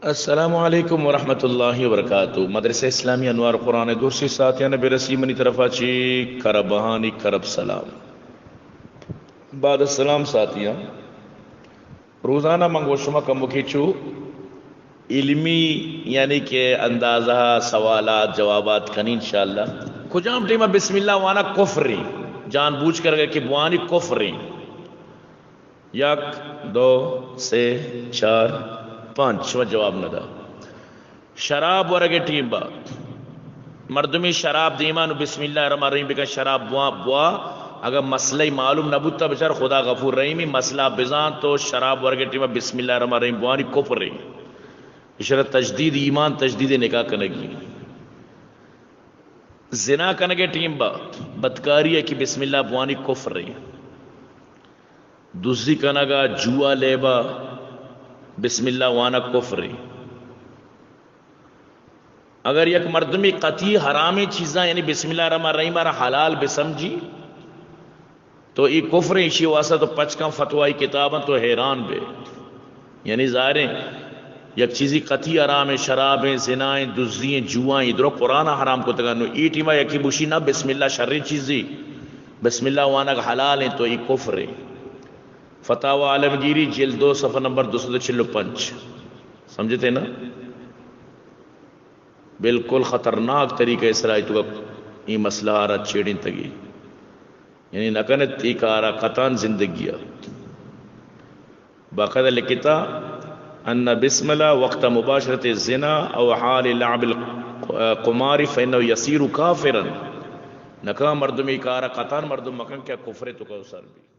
السلام علیکم ورحمۃ اللہ وبرکاتہ. مدرسہ اسلامی انوار قرآن درسی ساتھیان برسی منی طرف اچھی کرب بہانی کرب سلام. بعد السلام ساتھیاں، روزانہ منگو شما کا مکھیچو علمی یعنی کہ اندازہ سوالات جوابات کنی انشاءاللہ. کجام ٹیمہ بسم اللہ وانا کفری جان بوجھ کر گئے کہ بوانی کفری. یک دو سے چار پانچ شما جواب نہ دا. شراب ورگے ٹیم با مردمی شراب دیمان بسم اللہ الرحمن الرحیم بکا شراب بوا بوا. اگر مسئلہ معلوم نبوتا بچار خدا غفور رحیمی مسئلہ بزان تو شراب ورگے ٹیم بسم اللہ الرحمن الرحیم بوانی کفر رہی. اشارت تجدید ایمان تجدید نکاح کنگی. زنا کنگے ٹیم با بدکاری ہے کہ بسم اللہ بوانی کفر رہی. دوسری کنگا جوا لیبا بسم اللہ وانا کفر رہی. اگر یک مردمی قطعی حرامی چیزاں یعنی بسم اللہ الرحمن الرحیم حلال بسمجھی تو یہ کفر اسی واسطہ تو پچکم فتوائی کتاباں تو حیران بے. یعنی ظاہر ہیں یک چیزی قطعی حرام ہے، شرابیں، زنائیں، دزدیاں، جوائیں، ادھر قرآن حرام کو تگانو ای ٹیمہ یکی بوشی نہ بسم اللہ شرری چیزی بسم اللہ وانا حلال ہیں تو یہ کفر ہے. فتاوی عالمگیری جلد 2 صفحہ نمبر 246. سمجھتے نا؟ بالکل خطرناک طریقہ اسرائی تو یہ مسئلہ آرہ چھیڑیں تگی یعنی نکنت ایک آرہ قطان زندگیہ باقاعدہ لکھتا ان بسم اللہ وقت مباشرت الزنا او حال لعب القمار فإنه يصير كافرا. نکا مردمی کارا قطان مردم مکن کیا کفر تو کا اسر بھی